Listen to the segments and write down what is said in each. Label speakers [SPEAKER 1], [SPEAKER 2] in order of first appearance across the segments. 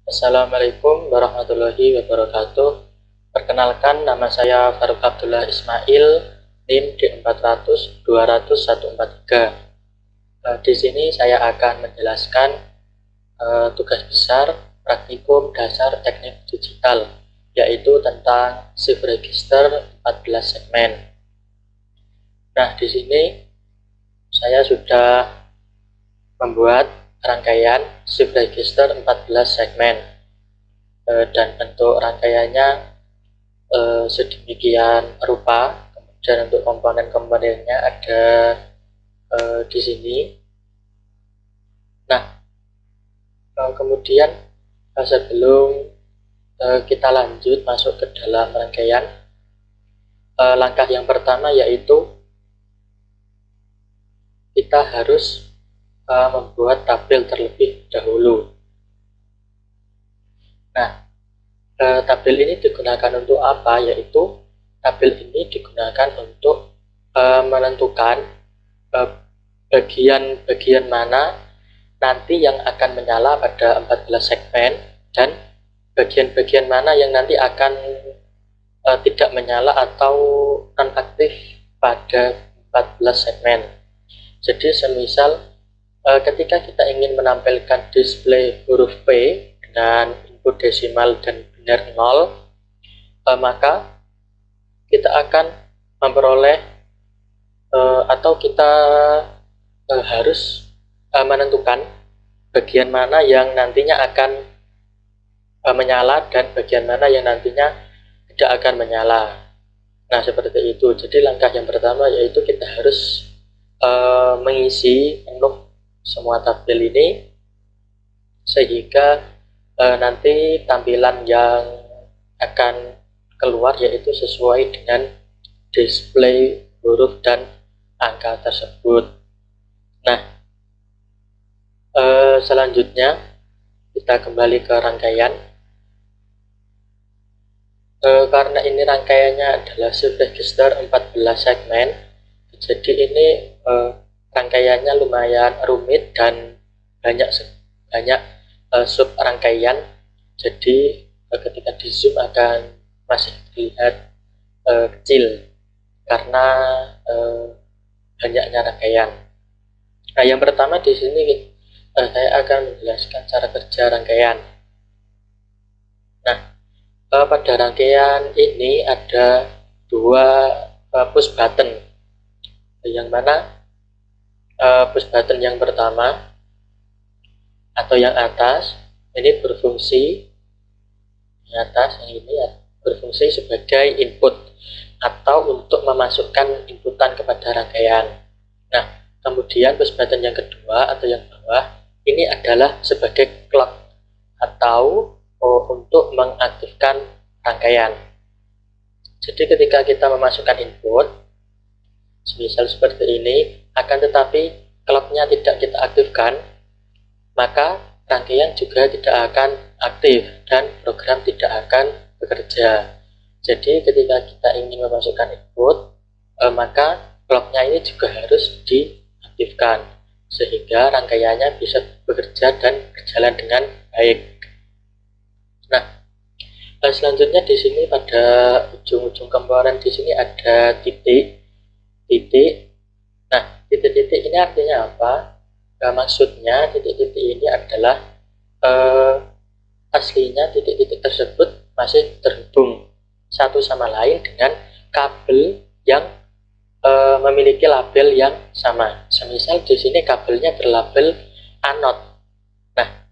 [SPEAKER 1] Assalamualaikum warahmatullahi wabarakatuh. Perkenalkan, nama saya Farouk Abdullah Ismail, NIM D400-200-143. Di sini saya akan menjelaskan tugas besar praktikum dasar teknik digital, yaitu tentang shift register 14 segmen. Nah, di sini saya sudah membuat rangkaian shift register 14 segmen, dan bentuk rangkaiannya sedemikian rupa. Kemudian untuk komponen-komponennya ada di sini. Nah, kemudian sebelum kita lanjut masuk ke dalam rangkaian, langkah yang pertama yaitu kita harus membuat tabel terlebih dahulu. Nah, tabel ini digunakan untuk apa? Yaitu tabel ini digunakan untuk menentukan bagian-bagian mana nanti yang akan menyala pada 14 segmen dan bagian-bagian mana yang nanti akan tidak menyala atau non-aktif pada 14 segmen. Jadi semisal ketika kita ingin menampilkan display huruf P dengan input desimal dan binar 0, maka kita akan memperoleh atau kita harus menentukan bagian mana yang nantinya akan menyala dan bagian mana yang nantinya tidak akan menyala. Nah, seperti itu. Jadi langkah yang pertama yaitu kita harus mengisi penuh semua tabel ini sehingga nanti tampilan yang akan keluar yaitu sesuai dengan display huruf dan angka tersebut. Nah, selanjutnya kita kembali ke rangkaian. Karena ini rangkaiannya adalah shift register 14 segmen, jadi ini rangkaiannya lumayan rumit dan banyak sub rangkaian. Jadi ketika di zoom akan masih terlihat kecil karena banyaknya rangkaian. Nah, yang pertama di sini saya akan menjelaskan cara kerja rangkaian. Nah, pada rangkaian ini ada dua push button, yang mana push button yang pertama atau yang atas ini berfungsi, yang atas yang ini berfungsi sebagai input atau untuk memasukkan inputan kepada rangkaian. Nah, kemudian push button yang kedua atau yang bawah ini adalah sebagai clock atau untuk mengaktifkan rangkaian. Jadi ketika kita memasukkan input, misal seperti ini, akan tetapi clocknya tidak kita aktifkan, maka rangkaian juga tidak akan aktif dan program tidak akan bekerja. Jadi ketika kita ingin memasukkan input, maka clocknya ini juga harus diaktifkan sehingga rangkaiannya bisa bekerja dan berjalan dengan baik. Nah, selanjutnya di sini pada ujung-ujung komponen di sini ada titik. Nah, titik-titik ini artinya apa? Maksudnya titik-titik ini adalah aslinya titik-titik tersebut masih terhubung satu sama lain dengan kabel yang memiliki label yang sama. Semisal di sini kabelnya berlabel anode. Nah,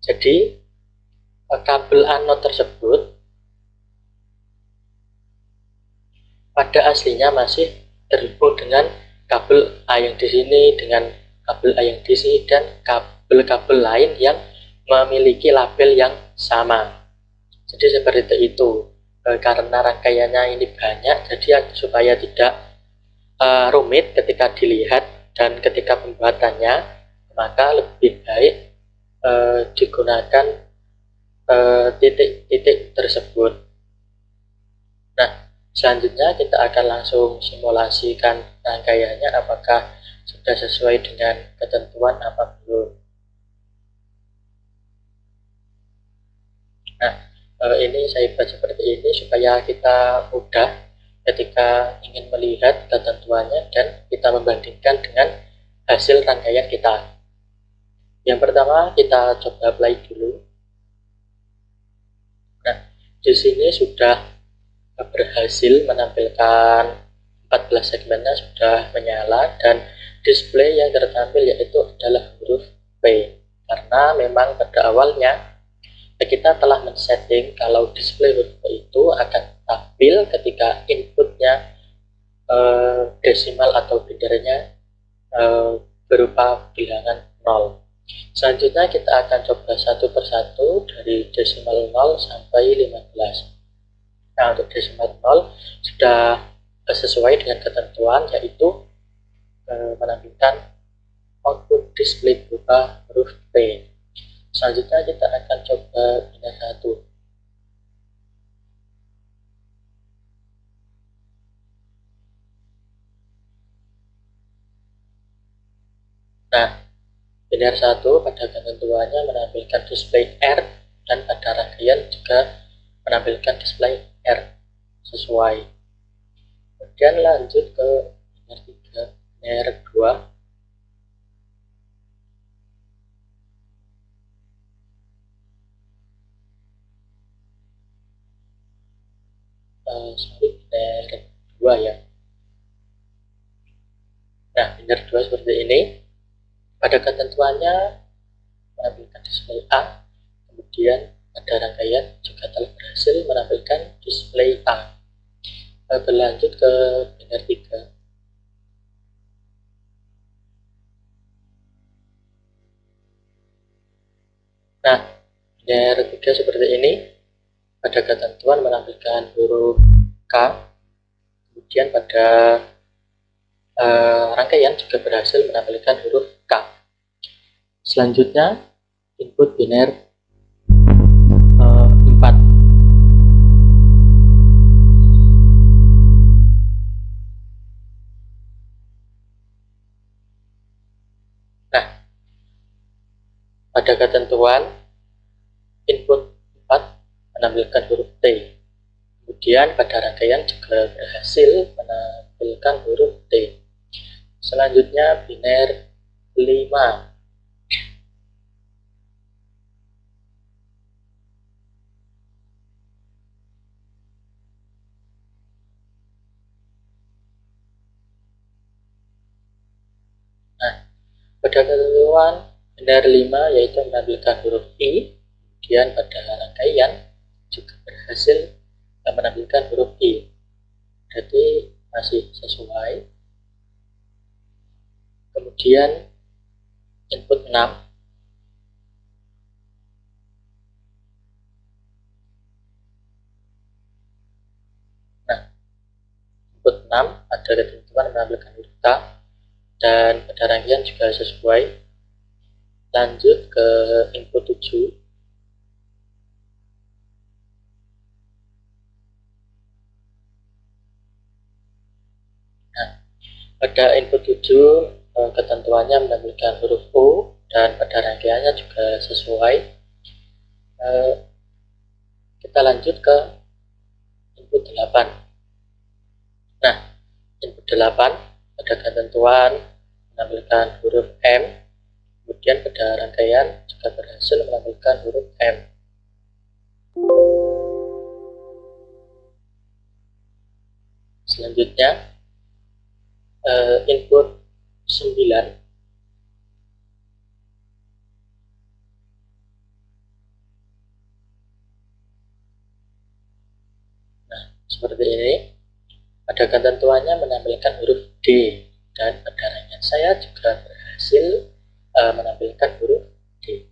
[SPEAKER 1] jadi kabel anode tersebut pada aslinya masih terhubung dengan kabel A yang di sini dengan kabel A yang di sini dan kabel-kabel lain yang memiliki label yang sama. Jadi seperti itu. Karena rangkaiannya ini banyak, jadi supaya tidak rumit ketika dilihat dan ketika pembuatannya, maka lebih baik digunakan titik-titik tersebut. Nah, selanjutnya kita akan langsung simulasikan rangkaiannya apakah sudah sesuai dengan ketentuan apa belum. Nah, ini saya buat seperti ini supaya kita mudah ketika ingin melihat ketentuannya dan kita membandingkan dengan hasil rangkaian kita. Yang pertama kita coba play dulu. Nah, di sini sudah berhasil menampilkan 14 segmennya sudah menyala dan display yang tertampil yaitu adalah huruf P, karena memang pada awalnya kita telah men-setting kalau display huruf P itu akan tampil ketika inputnya desimal atau binarnya berupa bilangan 0. Selanjutnya kita akan coba satu persatu dari desimal 0 sampai 15. Nah, untuk desimal 0 sudah sesuai dengan ketentuan, yaitu menampilkan output display berupa huruf P. Selanjutnya kita akan coba binar 1. Nah, binar 1 pada ketentuannya menampilkan display R dan pada rangkaian juga menampilkan display R sesuai. Kemudian lanjut ke binar 3, binar 2. Binar 2 ya. Nah, binar 2 seperti ini. Pada ketentuannya menampilkan display A, kemudian pada rangkaian juga telah berhasil menampilkan display A. Berlanjut ke binar 3. Nah, binar 3 seperti ini. Pada ketentuan menampilkan huruf K, kemudian pada rangkaian juga berhasil menampilkan huruf K. Selanjutnya input binar 4. Nah, pada ketentuan input 4 menampilkan huruf T, kemudian pada rangkaian juga berhasil menampilkan huruf T. Selanjutnya binar 5. Nah, pada ketentuan binar 5 yaitu menampilkan huruf I, kemudian pada rangkaian juga berhasil menampilkan huruf I. Jadi masih sesuai. Kemudian input 6. Nah, input 6 ada ketentuan menampilkan huruf K dan pada rangkaian juga sesuai. Lanjut ke input 7. Nah, pada input 7 ketentuannya menampilkan huruf O dan pada rangkaiannya juga sesuai. Kita lanjut ke input 8. Nah, input 8 pada ketentuan menampilkan huruf M, kemudian pada rangkaian juga berhasil menampilkan huruf M. Selanjutnya input 9. Nah, seperti ini. Pada ketentuannya menampilkan huruf D dan pada rangkaian saya juga berhasil menampilkan huruf D.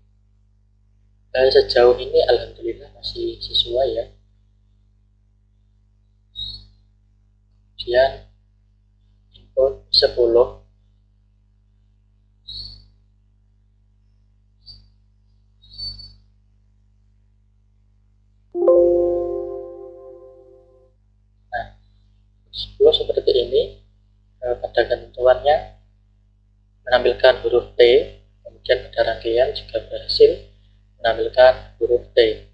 [SPEAKER 1] Sejauh ini alhamdulillah masih sesuai ya. Kemudian input 10. Nah, 10 seperti ini. Pada ketentuannya menampilkan huruf T, kemudian pada rangkaian juga berhasil menampilkan huruf T.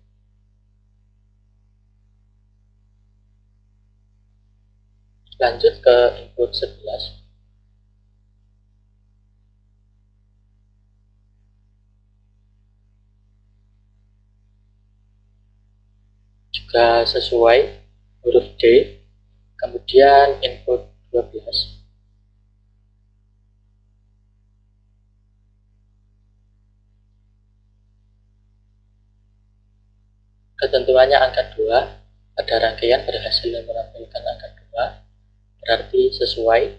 [SPEAKER 1] Lanjut ke input 11. Juga sesuai huruf D. Kemudian input 12. Ketentuannya angka 2. Pada rangkaian berhasil menampilkan angka 2, berarti sesuai.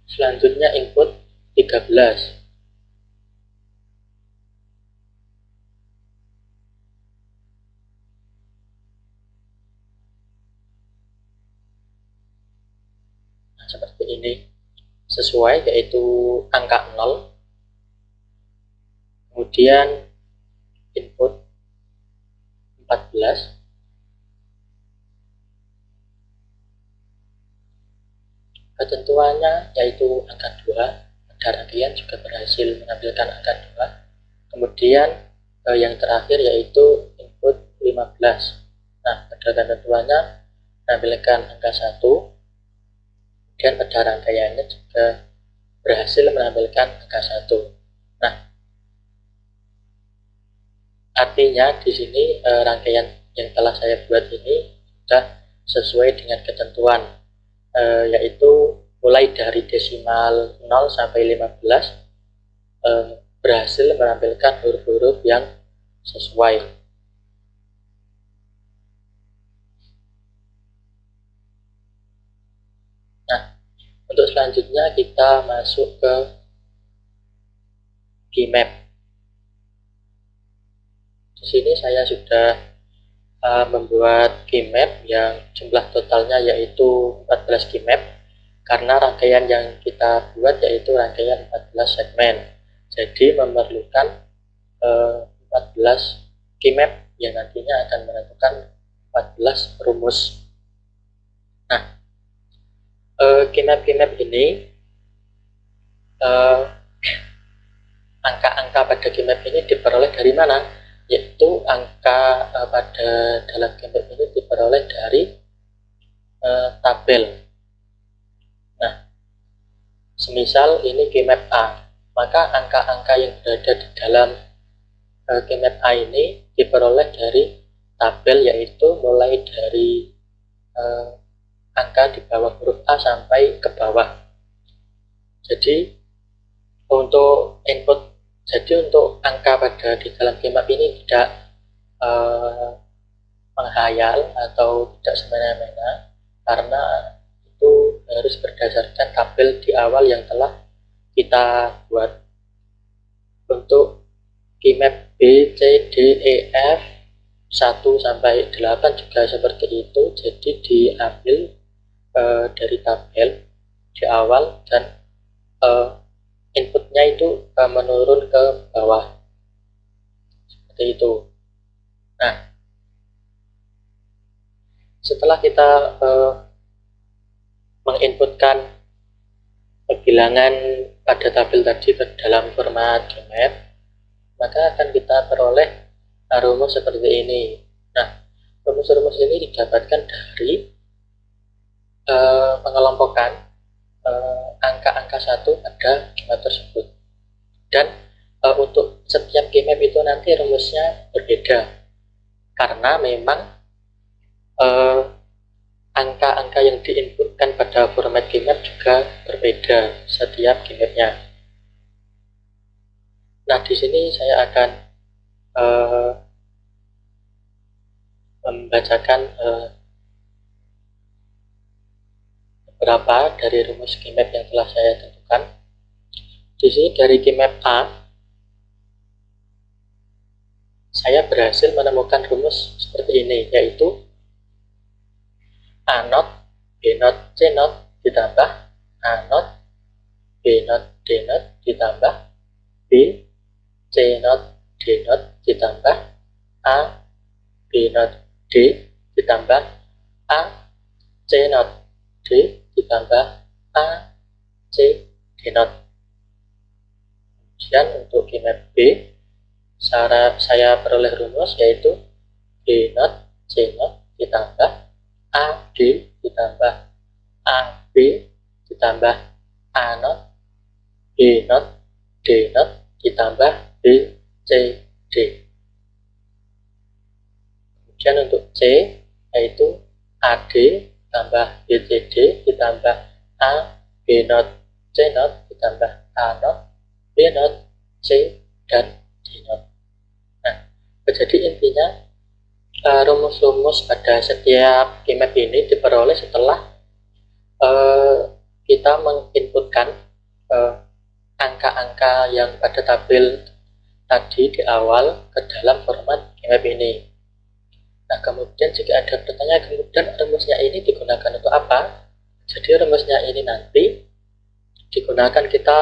[SPEAKER 1] Selanjutnya input 13. Nah, seperti ini. Sesuai, yaitu angka 0. Kemudian input 14. Ketentuannya yaitu angka 2. Pada rangkaian juga berhasil menampilkan angka 2. Kemudian yang terakhir yaitu input 15. Nah, pada ketentuannya menampilkan angka 1. Kemudian pada rangkaiannya juga berhasil menampilkan angka 1. Nah, artinya di sini rangkaian yang telah saya buat ini sudah sesuai dengan ketentuan, yaitu mulai dari desimal 0 sampai 15 berhasil menampilkan huruf-huruf yang sesuai. Nah, untuk selanjutnya kita masuk ke keymap. Di sini saya sudah membuat keymap yang jumlah totalnya yaitu 14 keymap, karena rangkaian yang kita buat yaitu rangkaian 14 segmen. Jadi memerlukan 14 keymap yang nantinya akan menentukan 14 rumus. Nah, keymap-keymap ini, angka-angka pada keymap ini diperoleh dari mana? Yaitu angka pada dalam keymap ini diperoleh dari tabel. Nah, semisal ini keymap A, maka angka-angka yang berada di dalam keymap A ini diperoleh dari tabel, yaitu mulai dari angka di bawah huruf A sampai ke bawah. Jadi untuk angka pada di dalam keymap ini tidak menghayal atau tidak semena-mena, karena itu harus berdasarkan tabel di awal yang telah kita buat. Untuk keymap B, C, D, E, F 1 sampai 8 juga seperti itu. Jadi diambil dari tabel di awal dan inputnya itu menurun ke bawah seperti itu. Nah, setelah kita menginputkan bilangan pada tabel tadi ke dalam format keymap, maka akan kita peroleh rumus seperti ini. Nah, rumus-rumus ini didapatkan dari pengelompokan angka-angka 1 pada keymap tersebut. Dan untuk setiap keymap itu nanti rumusnya berbeda, karena memang angka-angka yang diinputkan pada format keymap juga berbeda setiap keymapnya. Nah, di sini saya akan membacakan beberapa dari rumus keymap yang telah saya tentukan. Di sini dari keymap A, saya berhasil menemukan rumus seperti ini, yaitu A not, B not, C not ditambah A not, B not, D not ditambah B, C not, D not ditambah A, B not, D ditambah A, C not, D ditambah A, C, D not. Kemudian untuk keymap B, saya peroleh rumus yaitu B not, C0 ditambah AD ditambah AB ditambah A0 B0 D0 ditambah BCD. Kemudian untuk C yaitu AD ditambah BCD ditambah A B0 C0 ditambah A0 B0 C dan D0. Nah, jadi intinya rumus-rumus pada setiap Kmap ini diperoleh setelah kita menginputkan angka-angka yang pada tabel tadi di awal ke dalam format Kmap ini. Nah, kemudian jika ada pertanyaan, kemudian rumusnya ini digunakan untuk apa? Jadi rumusnya ini nanti digunakan kita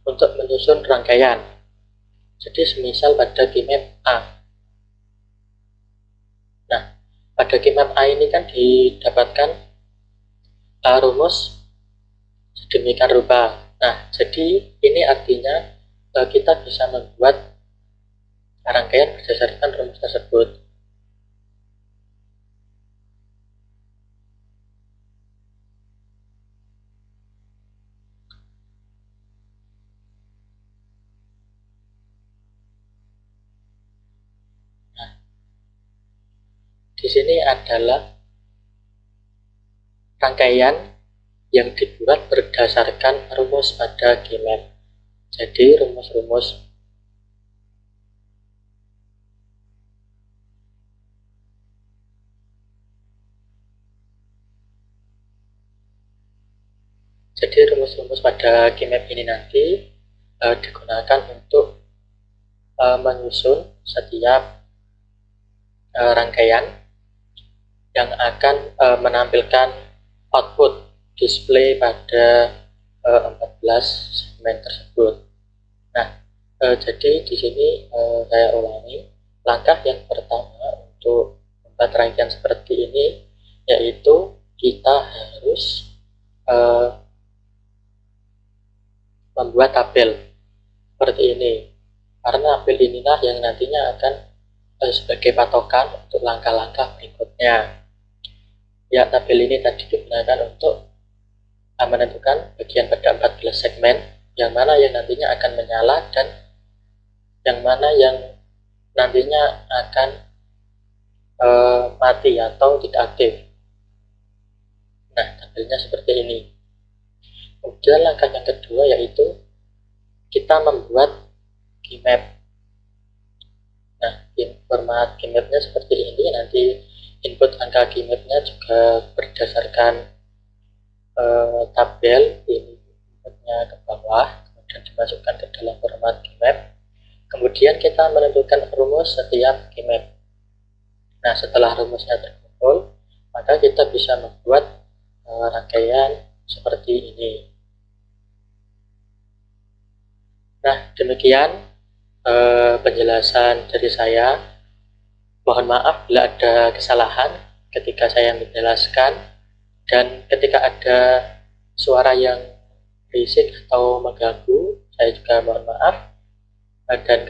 [SPEAKER 1] untuk menyusun rangkaian. Jadi semisal pada Kmap A. Nah, pada Kmap A ini kan didapatkan rumus sedemikian rupa. Nah, jadi ini artinya kita bisa membuat rangkaian berdasarkan rumus tersebut. Nah, di sini adalah rangkaian yang dibuat berdasarkan rumus pada Kmap. Jadi rumus-rumus pada Kmap ini nanti digunakan untuk menyusun setiap rangkaian yang akan menampilkan output display pada 14 segmen tersebut. Nah, jadi di sini saya ulangi, langkah yang pertama untuk membuat rangkaian seperti ini yaitu kita harus membuat tabel seperti ini, karena tabel inilah yang nantinya akan sebagai patokan untuk langkah-langkah berikutnya. Ya, tabel ini tadi digunakan untuk menentukan bagian pada 14 segmen, yang mana yang nantinya akan menyala dan yang mana yang nantinya akan mati atau tidak aktif. Nah, tabelnya seperti ini. Kemudian langkah yang kedua yaitu kita membuat Kmap. Nah, format Kmapnya seperti ini. Nanti input angka Kmapnya juga berdasarkan tabel ini, inputnya ke bawah, kemudian dimasukkan ke dalam format Kmap. Kemudian kita menentukan rumus setiap Kmap. Nah, setelah rumusnya terkumpul, maka kita bisa membuat rangkaian seperti ini. Nah, demikian penjelasan dari saya. Mohon maaf bila ada kesalahan ketika saya menjelaskan, dan ketika ada suara yang berisik atau mengganggu, saya juga mohon maaf. Dan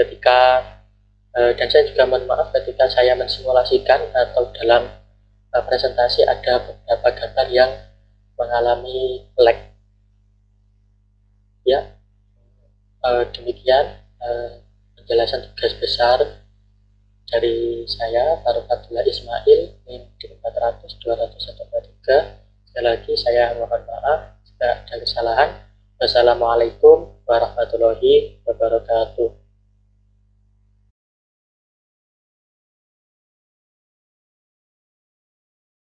[SPEAKER 1] saya juga mohon maaf ketika saya mensimulasikan atau dalam presentasi ada beberapa gambar yang mengalami lag. Ya, demikian penjelasan tugas besar dari saya, Farouk Ismail, NIM 400 20143. Sekali lagi saya mohon maaf jika ada kesalahan. Wassalamualaikum warahmatullahi wabarakatuh.